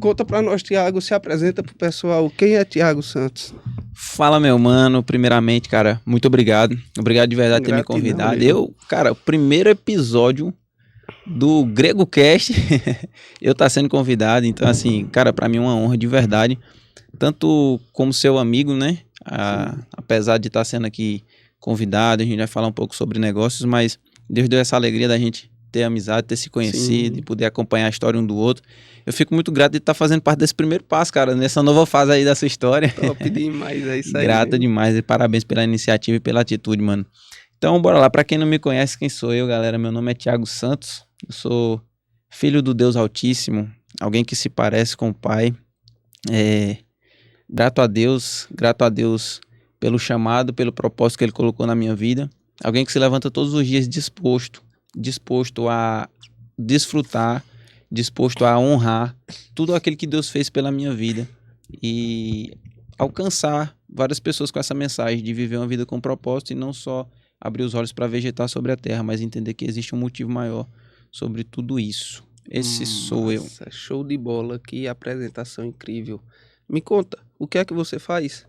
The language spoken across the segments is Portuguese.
Conta pra nós, Thiago, se apresenta pro pessoal. Quem é Thiago Santos? Fala, meu mano. Primeiramente, cara, muito obrigado. Obrigado de verdade por ter me convidado. Cara, o primeiro episódio do Grego Cast, eu tá sendo convidado. Então, assim, cara, pra mim é uma honra de verdade. Tanto como seu amigo, né? Apesar de estar sendo aqui convidado, a gente vai falar um pouco sobre negócios, mas Deus deu essa alegria da gente ter amizade, ter se conhecido, e poder acompanhar a história um do outro. Eu fico muito grato de estar fazendo parte desse primeiro passo, cara, nessa nova fase aí da sua história. Top demais, é isso aí. Grato demais e parabéns pela iniciativa e pela atitude, mano. Então, bora lá. Pra quem não me conhece, quem sou eu, galera? Meu nome é Thiago Santos. Eu sou filho do Deus Altíssimo, alguém que se parece com o Pai. Grato a Deus pelo chamado, pelo propósito que Ele colocou na minha vida. Alguém que se levanta todos os dias disposto a desfrutar, disposto a honrar tudo aquilo que Deus fez pela minha vida e alcançar várias pessoas com essa mensagem de viver uma vida com propósito e não só abrir os olhos para vegetar sobre a terra, mas entender que existe um motivo maior sobre tudo isso. Esse sou eu. Show de bola, que apresentação incrível. Me conta, o que é que você faz?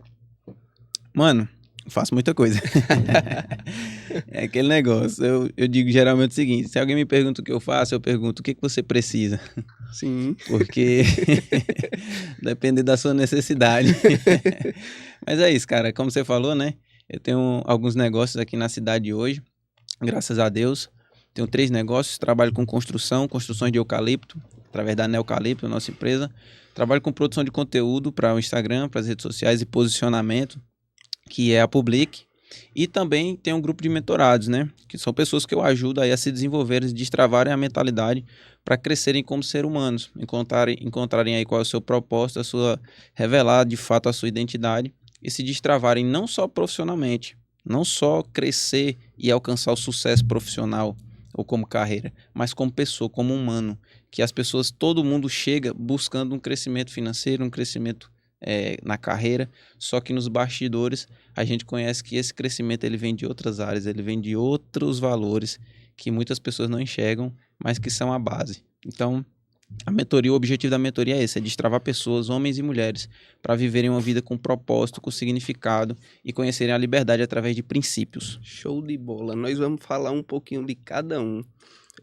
Mano, faço muita coisa. É aquele negócio. Eu digo geralmente o seguinte: se alguém me pergunta o que eu faço, eu pergunto o que você precisa. Sim. Porque depende da sua necessidade. Mas é isso, cara. Como você falou, né? Eu tenho alguns negócios aqui na cidade hoje, graças a Deus. Tenho 3 negócios. Trabalho com construções de eucalipto, através da Neocalipto, nossa empresa. Trabalho com produção de conteúdo para o Instagram, para as redes sociais e posicionamento, que é a Public. E também tem um grupo de mentorados, né? Que são pessoas que eu ajudo aí a se desenvolverem, destravarem a mentalidade para crescerem como seres humanos, encontrarem aí qual é o seu propósito, revelar de fato a sua identidade e se destravarem não só profissionalmente, não só crescer e alcançar o sucesso profissional ou como carreira, mas como pessoa, como humano. Que as pessoas, todo mundo chega buscando um crescimento financeiro, um crescimento na carreira, só que nos bastidores a gente conhece que esse crescimento ele vem de outras áreas, ele vem de outros valores que muitas pessoas não enxergam, mas que são a base. Então, o objetivo da mentoria é esse, é destravar pessoas, homens e mulheres, para viverem uma vida com propósito, com significado e conhecerem a liberdade através de princípios. Show de bola. Nós vamos falar um pouquinho de cada um.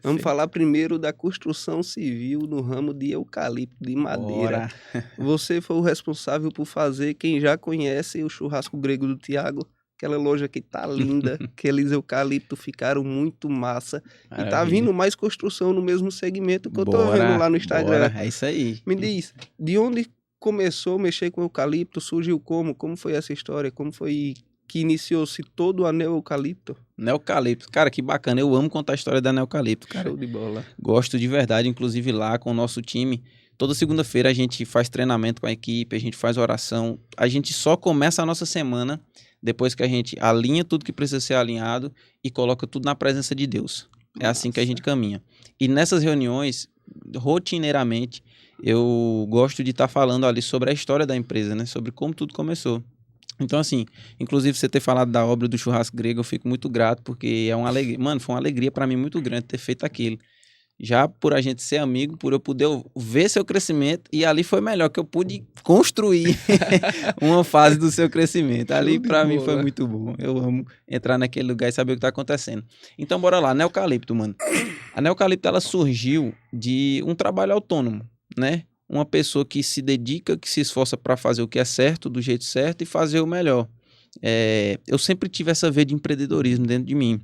Vamos falar primeiro da construção civil no ramo de eucalipto, de madeira. Bora. Você foi o responsável por fazer, quem já conhece o churrasco grego do Thiago, aquela loja que tá linda, aqueles eucaliptos ficaram muito massa. Maravilha. E tá vindo mais construção no mesmo segmento que eu tô vendo lá no Instagram. É isso aí. Me diz, de onde começou a mexer com eucalipto? Surgiu como? Como foi essa história? Como foi que iniciou-se todo a Neocalipto? Neocalipto, cara, que bacana. Eu amo contar a história da Neocalipto, cara. Show de bola. Gosto de verdade, inclusive lá com o nosso time. Toda segunda-feira a gente faz treinamento com a equipe, a gente faz oração. A gente só começa a nossa semana depois que a gente alinha tudo que precisa ser alinhado e coloca tudo na presença de Deus. É assim que a gente caminha. E nessas reuniões, rotineiramente, eu gosto de estar falando ali sobre a história da empresa, né? Sobre como tudo começou. Então, assim, inclusive você ter falado da obra do churrasco grego, eu fico muito grato, porque é uma alegria. Mano, foi uma alegria para mim muito grande ter feito aquilo. Já por a gente ser amigo, por eu poder ver seu crescimento, e ali foi melhor, que eu pude construir uma fase do seu crescimento. Ali para mim foi muito bom. Eu amo entrar naquele lugar e saber o que tá acontecendo. Então, bora lá, Neocalipto, mano. A Neocalipto, ela surgiu de um trabalho autônomo, né? Uma pessoa que se dedica, que se esforça para fazer o que é certo, do jeito certo e fazer o melhor. Eu sempre tive essa veia de empreendedorismo dentro de mim.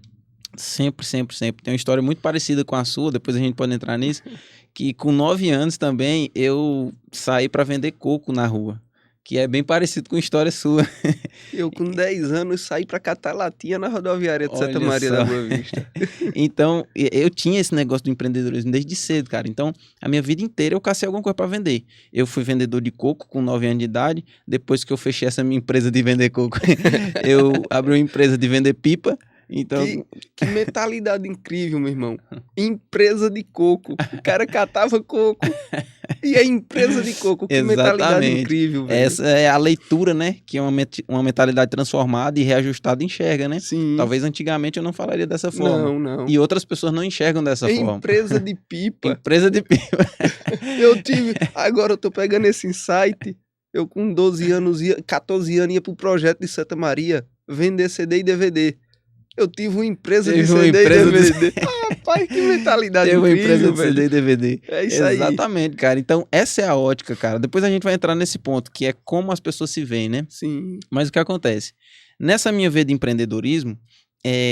Sempre. Tem uma história muito parecida com a sua, depois a gente pode entrar nisso, que com 9 anos também eu saí para vender coco na rua, que é bem parecido com a história sua. Eu com 10 anos saí para catar latinha na rodoviária de Santa Maria da Boa Vista. Então, eu tinha esse negócio do empreendedorismo desde cedo, cara. Então, a minha vida inteira eu cacei alguma coisa para vender. Eu fui vendedor de coco com 9 anos de idade. Depois que eu fechei essa minha empresa de vender coco, eu abri uma empresa de vender pipa. Então, que mentalidade incrível, meu irmão. Empresa de coco. O cara catava coco. E a empresa de coco. Que mentalidade incrível, velho. Essa é a leitura, né? Que uma mentalidade transformada e reajustada enxerga, né? Sim. Talvez antigamente eu não falaria dessa forma. Não. E outras pessoas não enxergam dessa forma. Empresa de pipa. Empresa de pipa. Agora eu tô pegando esse insight. Eu com 14 anos ia pro projeto de Santa Maria vender CD e DVD. Eu tive uma empresa de CD e DVD. Rapaz, que mentalidade incrível, uma empresa de CD e DVD. É isso aí. Exatamente, cara. Então, essa é a ótica, cara. Depois a gente vai entrar nesse ponto, que é como as pessoas se veem, né? Sim. Mas o que acontece? Nessa minha vida de empreendedorismo,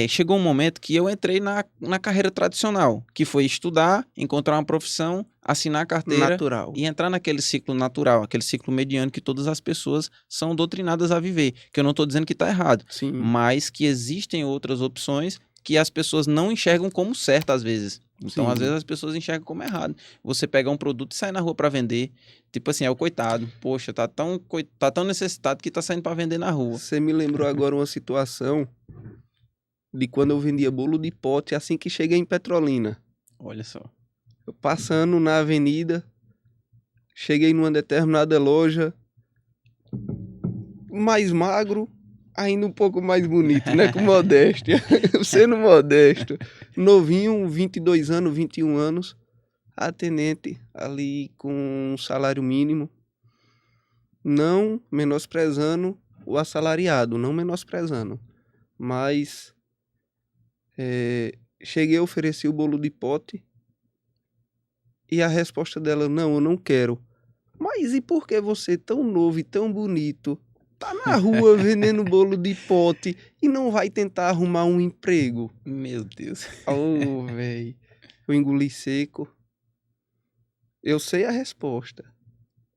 chegou um momento que eu entrei na carreira tradicional, que foi estudar, encontrar uma profissão, assinar a carteira natural. E entrar naquele ciclo natural, aquele ciclo mediano que todas as pessoas são doutrinadas a viver. Que eu não estou dizendo que está errado, Sim. mas que existem outras opções que as pessoas não enxergam como certo às vezes. Então, às vezes, as pessoas enxergam como errado. Você pega um produto e sai na rua para vender. Tipo assim, é o coitado. Poxa, tá tão necessitado que tá saindo para vender na rua. Você me lembrou agora uma situação de quando eu vendia bolo de pote assim que cheguei em Petrolina. Olha só. Eu passando na avenida, cheguei numa determinada loja, mais magro, ainda um pouco mais bonito, né? Com modéstia. Sendo modesto. Novinho, 22 anos, 21 anos, atendente ali com um salário mínimo. Não menosprezando o assalariado, não menosprezando. Mas cheguei, ofereci o bolo de pote. E a resposta dela, não, eu não quero. Mas e por que você, tão novo e tão bonito, tá na rua vendendo bolo de pote e não vai tentar arrumar um emprego? Meu Deus. Oh, velho. Eu engoli seco. Eu sei a resposta.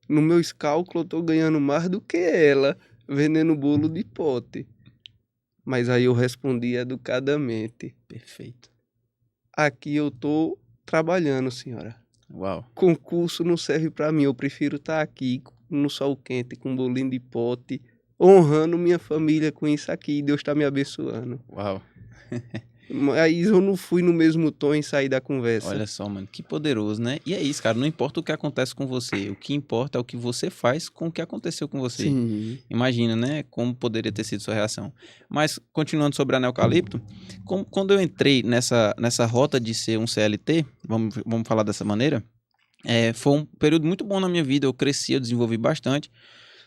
No meu cálculo, eu tô ganhando mais do que ela vendendo bolo de pote. Mas aí eu respondi educadamente. Perfeito. Aqui eu tô trabalhando, senhora. Uau. Concurso não serve pra mim. Eu prefiro estar aqui no sol quente, com um bolinho de pote, honrando minha família com isso aqui. Deus tá me abençoando. Uau. Mas eu não fui no mesmo tom em sair da conversa. Olha só, mano, que poderoso, né? E é isso, cara, não importa o que acontece com você, o que importa é o que você faz com o que aconteceu com você. Sim. Imagina, né, como poderia ter sido sua reação. Mas, continuando sobre a Neocalipto, quando eu entrei nessa rota de ser um CLT, vamos falar dessa maneira, foi um período muito bom na minha vida, eu cresci, eu desenvolvi bastante,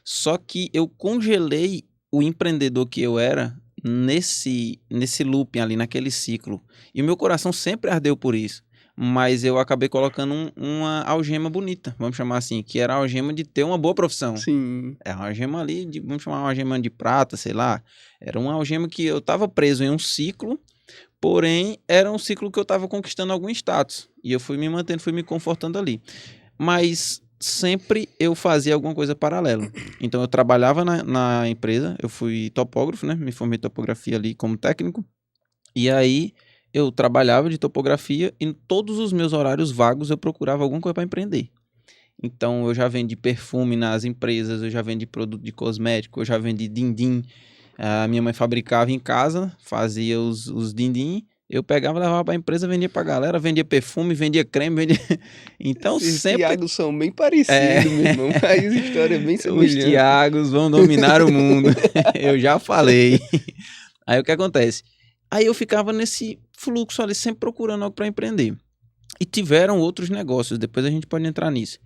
só que eu congelei o empreendedor que eu era nesse looping ali, naquele ciclo. E o meu coração sempre ardeu por isso. Mas eu acabei colocando uma algema bonita, vamos chamar assim, que era a algema de ter uma boa profissão. Sim. É uma algema ali, vamos chamar uma algema de prata, sei lá. Era uma algema que eu estava preso em um ciclo, porém era um ciclo que eu estava conquistando algum status. E eu fui me mantendo, fui me confortando ali. Mas sempre eu fazia alguma coisa paralela. Então eu trabalhava na empresa, eu fui topógrafo, né? Me formei em topografia ali como técnico. E aí eu trabalhava de topografia e em todos os meus horários vagos eu procurava alguma coisa para empreender. Então eu já vendi perfume nas empresas, eu já vendi produto de cosmético, eu já vendi din-din. A minha mãe fabricava em casa, fazia os din-din. Eu pegava, levava para a empresa, vendia para a galera, vendia perfume, vendia creme, vendia... Então Esses sempre... Tiagos são bem parecidos, meu irmão. Mas a história é bem semelhante. Os Tiagos vão dominar o mundo. Eu já falei. Aí o que acontece? Aí eu ficava nesse fluxo ali, sempre procurando algo para empreender. E tiveram outros negócios, depois a gente pode entrar nisso.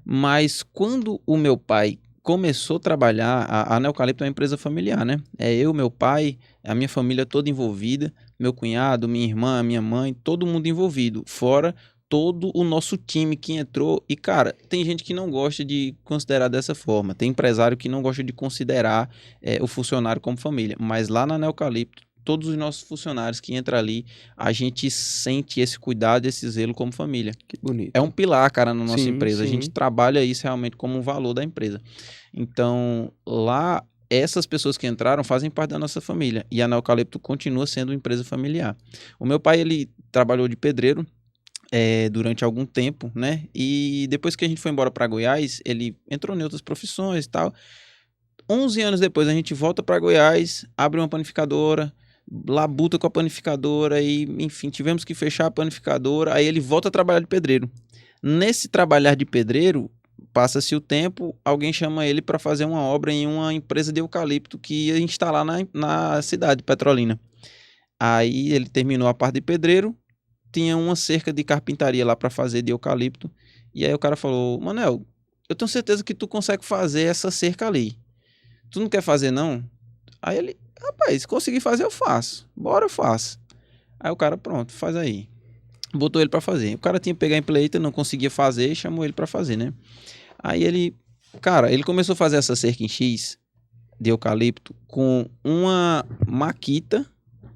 Mas quando o meu pai começou a trabalhar, a Neocalipto é uma empresa familiar, né? É eu, meu pai, a minha família toda envolvida, meu cunhado, minha irmã, minha mãe, todo mundo envolvido, fora todo o nosso time que entrou. E, cara, tem gente que não gosta de considerar dessa forma, tem empresário que não gosta de considerar o funcionário como família, mas lá na Neocalipto, todos os nossos funcionários que entram ali, a gente sente esse cuidado, esse zelo como família. Que bonito. É um pilar, cara, na nossa Sim, empresa. sim. A gente trabalha isso realmente como um valor da empresa. Então, lá, essas pessoas que entraram fazem parte da nossa família. E a Neocalipto continua sendo uma empresa familiar. O meu pai, ele trabalhou de pedreiro durante algum tempo, né? E depois que a gente foi embora para Goiás, ele entrou em outras profissões e tal. 11 anos depois, a gente volta para Goiás, abre uma panificadora, labuta com a panificadora e, enfim, tivemos que fechar a panificadora. Aí ele volta a trabalhar de pedreiro. Nesse trabalhar de pedreiro, passa-se o tempo, alguém chama ele para fazer uma obra em uma empresa de eucalipto que ia instalar na cidade de Petrolina. Aí ele terminou a parte de pedreiro, tinha uma cerca de carpintaria lá para fazer de eucalipto. E aí o cara falou, Manel, eu tenho certeza que tu consegue fazer essa cerca ali. Tu não quer fazer, não? Aí ele, rapaz, se conseguir fazer, eu faço. Bora, eu faço. Aí o cara, pronto, faz aí. Botou ele pra fazer. O cara tinha que pegar a empleita, não conseguia fazer, chamou ele pra fazer, né? Aí ele, cara, ele começou a fazer essa cerca em X de eucalipto com uma maquita,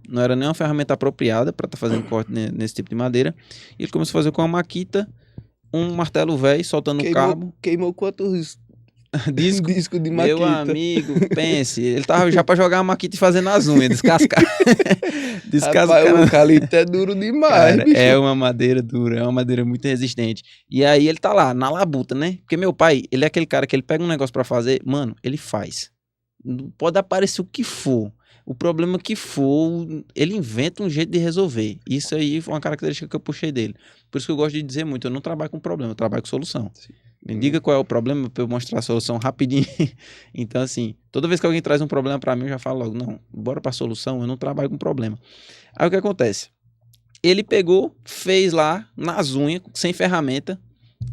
não era nem uma ferramenta apropriada pra estar fazendo corte nesse tipo de madeira. E ele começou a fazer com uma maquita, um martelo velho, soltando um cabo. Queimou quantos disco de maquita? Meu amigo, pense, ele tava já pra jogar a maquita e fazer nas unhas, descascar. Descascar. Rapaz, o eucalipto é duro demais, cara, bicho. É uma madeira dura, é uma madeira muito resistente. E aí ele tá lá, na labuta, né? Porque meu pai, ele é aquele cara que ele pega um negócio pra fazer, mano, ele faz. Pode aparecer o que for. O problema que for, ele inventa um jeito de resolver. Isso aí foi uma característica que eu puxei dele. Por isso que eu gosto de dizer muito, eu não trabalho com problema, eu trabalho com solução. Sim. Me diga qual é o problema para eu mostrar a solução rapidinho. Então, assim, toda vez que alguém traz um problema para mim, eu já falo logo, não, bora para a solução, eu não trabalho com problema. Aí o que acontece? Ele pegou, fez lá, nas unhas, sem ferramenta,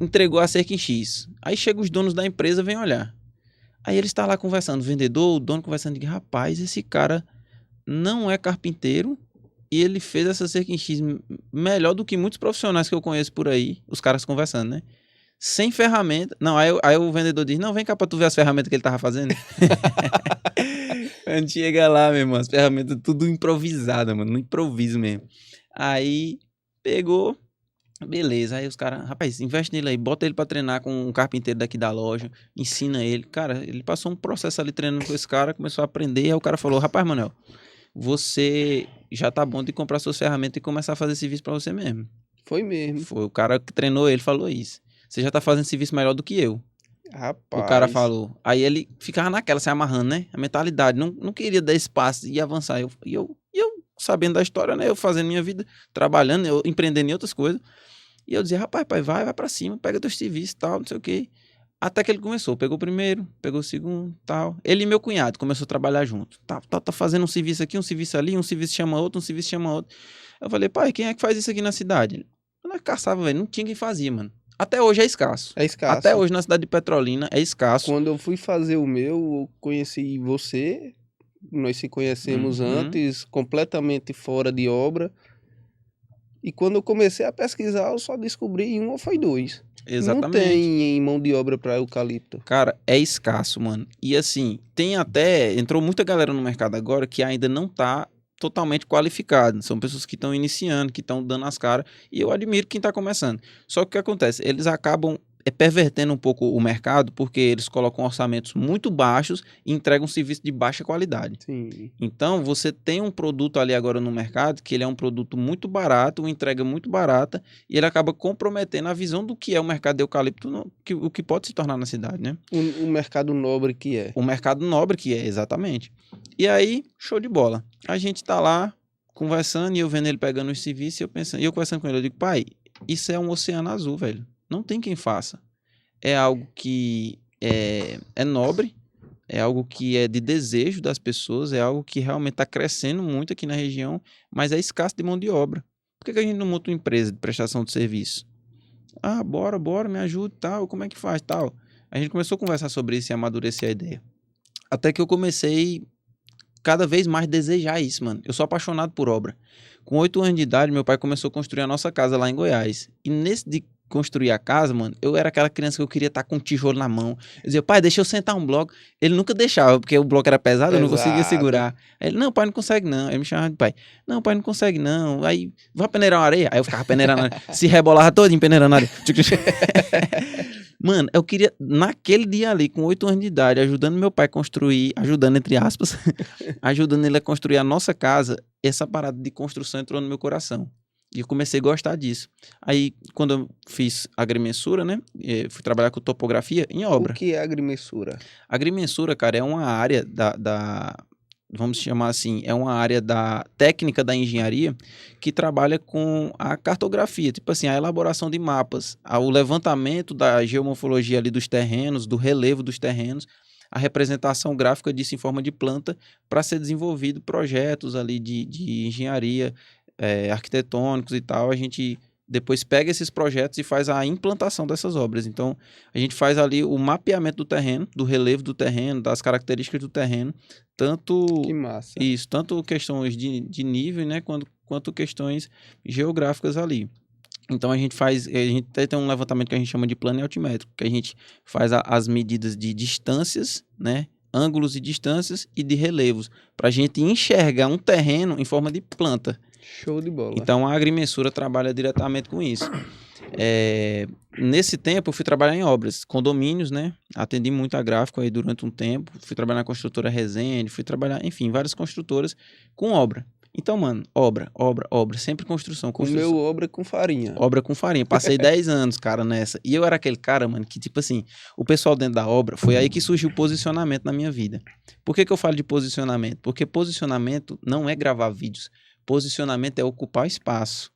entregou a cerca em X. Aí chega os donos da empresa, vem olhar. Aí ele está lá conversando, o vendedor, o dono conversando, diz, rapaz, esse cara não é carpinteiro e ele fez essa cerca em X melhor do que muitos profissionais que eu conheço por aí, os caras conversando, né? Sem ferramenta. Não, aí o vendedor diz, não, vem cá pra tu ver as ferramentas que ele tava fazendo. Quando chega lá, meu irmão, as ferramentas tudo improvisada, mano, no improviso mesmo. Aí, pegou, beleza, aí os caras, rapaz, investe nele aí, bota ele pra treinar com um carpinteiro daqui da loja, ensina ele. Cara, ele passou um processo ali treinando com esse cara, começou a aprender, aí o cara falou, rapaz, Manuel, você já tá bom de comprar suas ferramentas e começar a fazer serviço pra você mesmo. Foi mesmo. Foi o cara que treinou ele, falou isso. Você já tá fazendo serviço melhor do que eu. Rapaz. O cara falou. Aí ele ficava naquela, se amarrando, né? A mentalidade. Não queria dar espaço e avançar. E eu sabendo da história, né? Eu fazendo minha vida, trabalhando, eu empreendendo em outras coisas. E eu dizia, rapaz, pai, vai pra cima, pega teu serviço e tal, não sei o quê. Até que ele começou. Pegou o primeiro, pegou o segundo, tal. Ele e meu cunhado começou a trabalhar junto. Tá fazendo um serviço aqui, um serviço ali, um serviço chama outro, um serviço chama outro. Eu falei, pai, quem é que faz isso aqui na cidade? Nós caçava, velho. Não tinha quem fazia, mano. Até hoje é escasso. É escasso. Até hoje na cidade de Petrolina é escasso. Quando eu fui fazer o meu, eu conheci você. Nós se conhecemos antes, completamente fora de obra. E quando eu comecei a pesquisar, eu só descobri um ou foi dois. Exatamente. Não tem mão de obra para eucalipto. Cara, é escasso, mano. E assim, tem até... Entrou muita galera no mercado agora que ainda não tá totalmente qualificado. São pessoas que estão iniciando, que estão dando as caras. E eu admiro quem está começando. Só que o que acontece? Eles acabam pervertendo um pouco o mercado porque eles colocam orçamentos muito baixos e entregam um serviço de baixa qualidade. Sim. Então, você tem um produto ali agora no mercado que ele é um produto muito barato, uma entrega muito barata e ele acaba comprometendo a visão do que é o mercado de eucalipto, o que pode se tornar na cidade, né? Um mercado nobre que é. O mercado nobre que é, exatamente. E aí, show de bola. A gente tá lá conversando e eu vendo ele pegando os serviços e eu conversando com ele, eu digo, pai, isso é um oceano azul, velho. Não tem quem faça. É algo que é nobre, é algo que é de desejo das pessoas, é algo que realmente está crescendo muito aqui na região, mas é escasso de mão de obra. Por que a gente não monta uma empresa de prestação de serviço? Ah, bora, me ajuda e tal, como é que faz tal? A gente começou a conversar sobre isso e amadurecer a ideia. Até que eu comecei cada vez mais desejar isso, mano. Eu sou apaixonado por obra. Com 8 anos de idade, meu pai começou a construir a nossa casa lá em Goiás. E nesse de construir a casa, mano, eu era aquela criança que eu queria estar com um tijolo na mão. Eu dizia, pai, deixa eu sentar um bloco. Ele nunca deixava, porque o bloco era pesado, eu não conseguia segurar. Aí ele, não, pai, não consegue não. Aí ele me chamava de pai. Não, pai, não consegue não. Aí, vai peneirar uma areia? Aí eu ficava peneirando a areia. Se rebolava todinho peneirando a areia. Mano, eu queria, naquele dia ali, com 8 anos de idade, ajudando meu pai a construir, ajudando entre aspas, ajudando ele a construir a nossa casa, essa parada de construção entrou no meu coração. E eu comecei a gostar disso. Aí, quando eu fiz agrimensura, né? Fui trabalhar com topografia em obra. O que é agrimensura? Agrimensura, cara, é uma área vamos chamar assim, é uma área da técnica da engenharia que trabalha com a cartografia, tipo assim, a elaboração de mapas, o levantamento da geomorfologia ali dos terrenos, do relevo dos terrenos, a representação gráfica disso em forma de planta para ser desenvolvido projetos ali de engenharia, arquitetônicos e tal. A gente depois pega esses projetos e faz a implantação dessas obras. Então, a gente faz ali o mapeamento do terreno, do relevo do terreno, das características do terreno, tanto Que massa. isso, tanto questões de nível, né, quanto questões geográficas ali. Então a gente tem um levantamento que a gente chama de plano altimétrico, que a gente faz as medidas de distâncias, né, ângulos e distâncias e de relevos, para a gente enxergar um terreno em forma de planta. Show de bola. Então a agrimensura trabalha diretamente com isso. Nesse tempo eu fui trabalhar em obras, condomínios, né? Atendi muito a gráfico aí durante um tempo. Fui trabalhar na construtora Resende, fui trabalhar, enfim, várias construtoras com obra. Então, mano, obra, sempre construção. Comeu obra com farinha. Obra com farinha. Passei 10 anos, cara, nessa. E eu era aquele cara, mano, que tipo assim, o pessoal dentro da obra, foi aí que surgiu o posicionamento na minha vida. Por que eu falo de posicionamento? Porque posicionamento não é gravar vídeos. Posicionamento é ocupar espaço.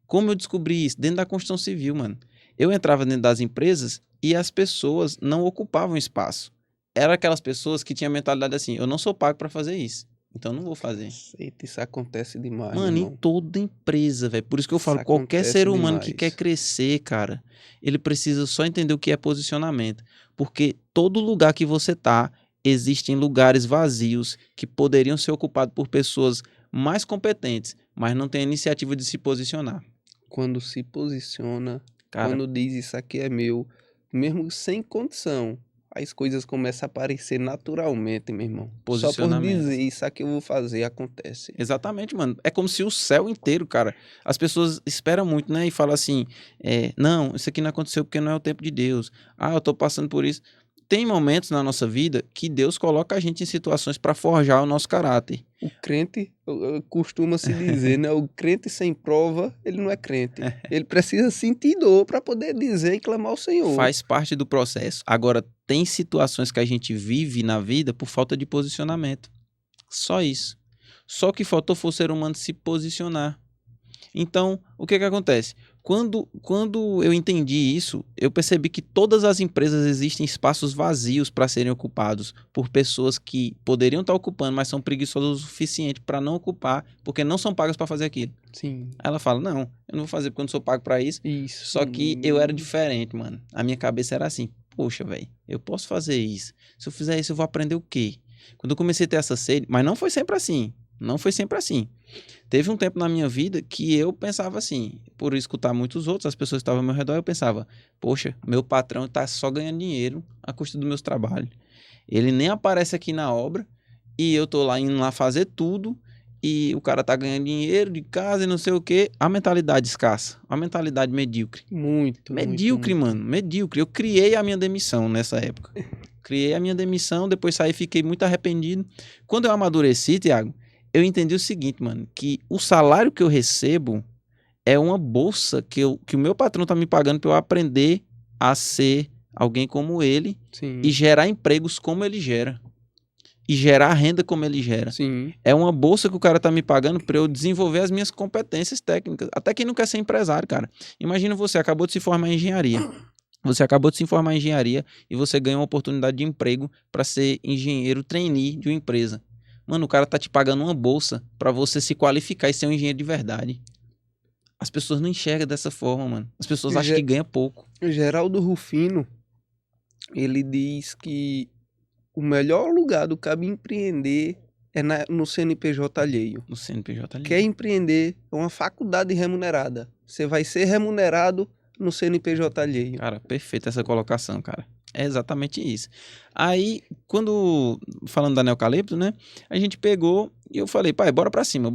Como eu descobri isso? Dentro da construção civil, mano. Eu entrava dentro das empresas e as pessoas não ocupavam espaço. Eram aquelas pessoas que tinham a mentalidade assim, eu não sou pago para fazer isso, então não vou fazer. Eita, isso acontece demais, mano, em toda empresa, velho. Por isso que eu falo, qualquer ser humano que quer crescer, cara, ele precisa só entender o que é posicionamento. Porque todo lugar que você tá, existem lugares vazios que poderiam ser ocupados por pessoas mais competentes, mas não tem a iniciativa de se posicionar. Quando se posiciona, cara, quando diz isso aqui é meu, mesmo sem condição, as coisas começam a aparecer naturalmente, meu irmão. Só por dizer isso aqui eu vou fazer, acontece. Exatamente, mano. É como se o céu inteiro, cara, as pessoas esperam muito, né? E falam assim, não, isso aqui não aconteceu porque não é o tempo de Deus. Ah, eu tô passando por isso. Tem momentos na nossa vida que Deus coloca a gente em situações para forjar o nosso caráter. O crente, costuma se dizer, né? O crente sem prova, ele não é crente. Ele precisa sentir dor para poder dizer e clamar ao Senhor. Faz parte do processo. Agora, tem situações que a gente vive na vida por falta de posicionamento. Só isso. Só que faltou foi o ser humano se posicionar. Então, o que acontece? Quando eu entendi isso, eu percebi que todas as empresas existem espaços vazios para serem ocupados por pessoas que poderiam estar ocupando, mas são preguiçosas o suficiente para não ocupar, porque não são pagas para fazer aquilo. Sim. Aí ela fala, não, eu não vou fazer porque eu não sou pago para isso. Isso. Só que eu era diferente, mano. A minha cabeça era assim, poxa, velho, eu posso fazer isso. Se eu fizer isso, eu vou aprender o quê? Quando eu comecei a ter essa sede, mas não foi sempre assim. Não foi sempre assim. Teve um tempo na minha vida que eu pensava assim, por escutar muitos outros, as pessoas que estavam ao meu redor, eu pensava, poxa, meu patrão tá só ganhando dinheiro à custa dos meus trabalhos. Ele nem aparece aqui na obra e eu tô lá indo lá fazer tudo e o cara tá ganhando dinheiro de casa e não sei o quê. A mentalidade escassa, a mentalidade medíocre. Muito. Medíocre, mano, medíocre. Eu criei a minha demissão nessa época. Criei a minha demissão, depois saí, fiquei muito arrependido. Quando eu amadureci, Thiago, eu entendi o seguinte, mano, que o salário que eu recebo é uma bolsa que o meu patrão tá me pagando para eu aprender a ser alguém como ele. Sim. E gerar empregos como ele gera. E gerar renda como ele gera. Sim. É uma bolsa que o cara tá me pagando para eu desenvolver as minhas competências técnicas. Até quem não quer ser empresário, cara. Imagina você, acabou de se formar em engenharia. Você acabou de se formar em engenharia e você ganha uma oportunidade de emprego para ser engenheiro trainee de uma empresa. Mano, o cara tá te pagando uma bolsa pra você se qualificar e ser um engenheiro de verdade. As pessoas não enxergam dessa forma, mano. As pessoas acham que ganha pouco. Geraldo Rufino, ele diz que o melhor lugar do cabo empreender é no CNPJ alheio. No CNPJ alheio. Quer empreender é uma faculdade remunerada. Você vai ser remunerado no CNPJ alheio. Cara, perfeita essa colocação, cara. É exatamente isso. Aí, falando da Neocalipto, né? A gente pegou e eu falei, pai, bora pra cima.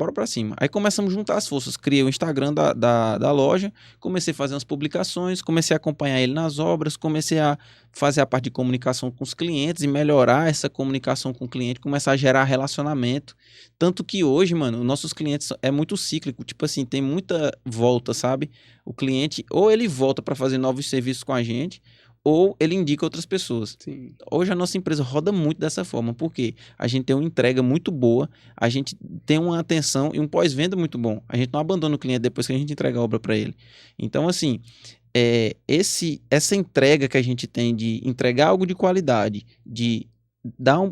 Aí começamos a juntar as forças. Criei o Instagram da loja, comecei a fazer umas publicações, comecei a acompanhar ele nas obras, comecei a fazer a parte de comunicação com os clientes e melhorar essa comunicação com o cliente, começar a gerar relacionamento. Tanto que hoje, mano, nossos clientes é muito cíclico. Tipo assim, tem muita volta, sabe? O cliente, ou ele volta para fazer novos serviços com a gente, ou ele indica outras pessoas. Sim. Hoje a nossa empresa roda muito dessa forma, porque a gente tem uma entrega muito boa, a gente tem uma atenção e um pós-venda muito bom. A gente não abandona o cliente depois que a gente entrega a obra para ele. Então, assim, essa entrega que a gente tem de entregar algo de qualidade, de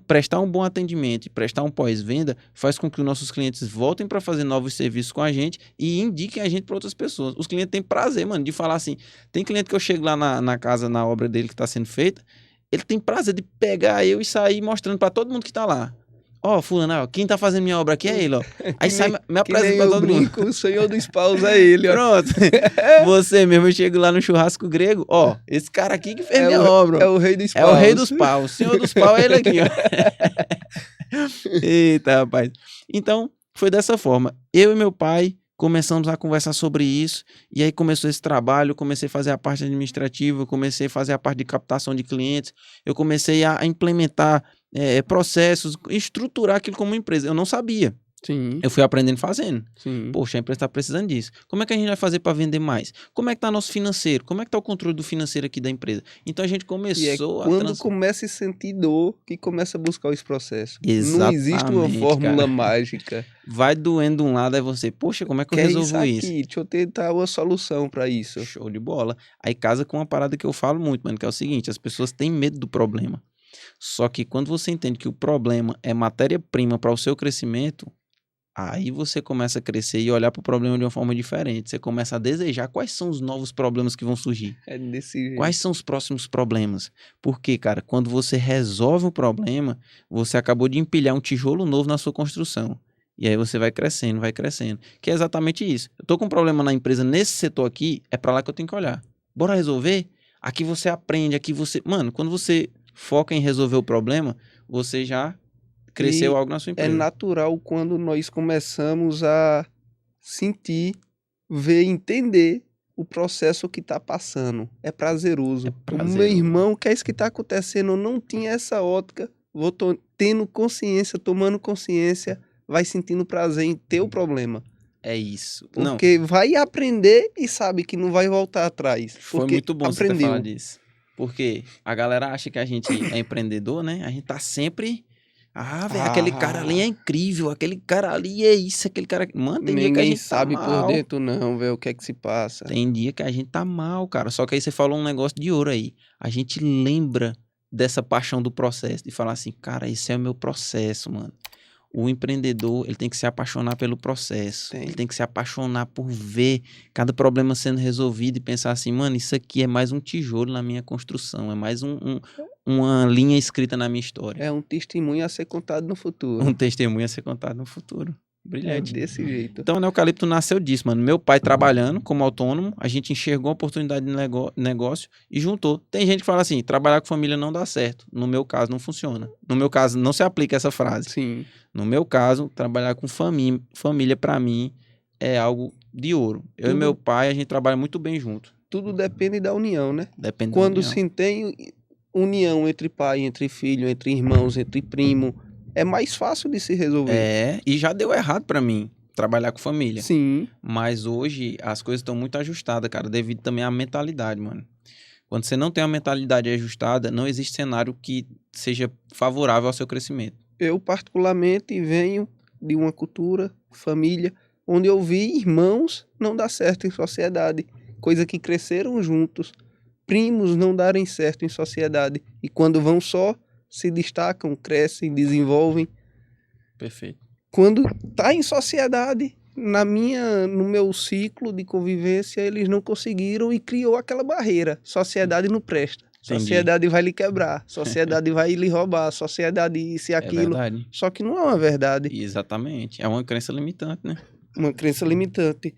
prestar um bom atendimento e prestar um pós-venda, faz com que os nossos clientes voltem para fazer novos serviços com a gente e indiquem a gente para outras pessoas. Os clientes têm prazer, mano, de falar assim. Tem cliente que eu chego lá na casa, na obra dele que está sendo feita, ele tem prazer de pegar eu e sair mostrando para todo mundo que está lá. Ó, fulano, quem tá fazendo minha obra aqui é ele, ó. Aí sai, me apresenta pra todo mundo. O senhor dos paus é ele, ó. Pronto. Você mesmo, eu chego lá no churrasco grego, ó, esse cara aqui que fez minha obra. É o rei dos paus. É o rei dos paus. O senhor dos paus é ele aqui, ó. Eita, rapaz. Então, foi dessa forma. Eu e meu pai começamos a conversar sobre isso, e aí começou esse trabalho, eu comecei a fazer a parte administrativa, eu comecei a fazer a parte de captação de clientes, eu comecei a implementar processos, estruturar aquilo como uma empresa. Eu não sabia. Sim. Eu fui aprendendo fazendo. Sim. Poxa, a empresa está precisando disso. Como é que a gente vai fazer para vender mais? Como é que está nosso financeiro? Como é que está o controle do financeiro aqui da empresa? Então a gente começou quando começa a sentir dor que começa a buscar esse processo. Exatamente, não existe uma fórmula mágica. Vai doendo de um lado, aí você, poxa, como é que eu resolvo isso? Deixa eu tentar uma solução para isso. Show de bola. Aí casa com uma parada que eu falo muito, mano, que é o seguinte, as pessoas têm medo do problema. Só que quando você entende que o problema é matéria-prima para o seu crescimento, aí você começa a crescer e olhar para o problema de uma forma diferente. Você começa a desejar quais são os novos problemas que vão surgir. É desse jeito. Quais são os próximos problemas? Porque, cara, quando você resolve o problema, você acabou de empilhar um tijolo novo na sua construção. E aí você vai crescendo, vai crescendo. Que é exatamente isso. Eu tô com um problema na empresa, nesse setor aqui, é para lá que eu tenho que olhar. Bora resolver? Aqui você aprende, aqui você... Mano, quando você foca em resolver o problema, você já cresceu algo na sua empresa. É natural quando nós começamos a sentir, ver, entender o processo que está passando. É prazeroso. O meu irmão, que é isso que está acontecendo, eu não tinha essa ótica, vou tendo consciência, tomando consciência, vai sentindo prazer em ter o problema. É isso. Porque vai aprender e sabe que não vai voltar atrás. Foi muito bom você ter falado disso. Porque a galera acha que a gente é empreendedor, né? A gente tá sempre... velho, aquele cara ali é incrível, aquele cara ali é isso, aquele cara... Mano, tem dia que a gente sabe tá por dentro não, velho, o que é que se passa. Tem dia que a gente tá mal, cara. Só que aí você falou um negócio de ouro aí. A gente lembra dessa paixão do processo, de falar assim, cara, esse é o meu processo, mano. O empreendedor, ele tem que se apaixonar pelo processo. Ele tem que se apaixonar por ver cada problema sendo resolvido e pensar assim, mano, isso aqui é mais um tijolo na minha construção, é mais uma linha escrita na minha história. É um testemunho a ser contado no futuro. Um testemunho a ser contado no futuro. Brilhante. É desse jeito. Então, o Neocalipto nasceu disso, mano. Meu pai trabalhando como autônomo, a gente enxergou a oportunidade de negócio e juntou. Tem gente que fala assim, trabalhar com família não dá certo. No meu caso, não funciona. No meu caso, não se aplica essa frase. Sim. No meu caso, trabalhar com família, para mim, é algo de ouro. Eu e meu pai, a gente trabalha muito bem junto. Tudo depende da união, né? Depende Quando da união. se tem união entre pai, entre filho, entre irmãos, entre primo, é mais fácil de se resolver. E já deu errado para mim trabalhar com família. Sim. Mas hoje as coisas estão muito ajustadas, cara, devido também à mentalidade, mano. Quando você não tem uma mentalidade ajustada, não existe cenário que seja favorável ao seu crescimento. Eu, particularmente, venho de uma cultura, família, onde eu vi irmãos não dar certo em sociedade, coisa que cresceram juntos, primos não darem certo em sociedade, e quando vão só, se destacam, crescem, desenvolvem. Perfeito. Quando tá em sociedade, no meu ciclo de convivência, eles não conseguiram e criou aquela barreira. Sociedade não presta. Entendi. Sociedade vai lhe quebrar. Sociedade vai lhe roubar. Sociedade isso e aquilo. É verdade. Só que não é uma verdade. Exatamente. É uma crença limitante, né? Uma crença limitante.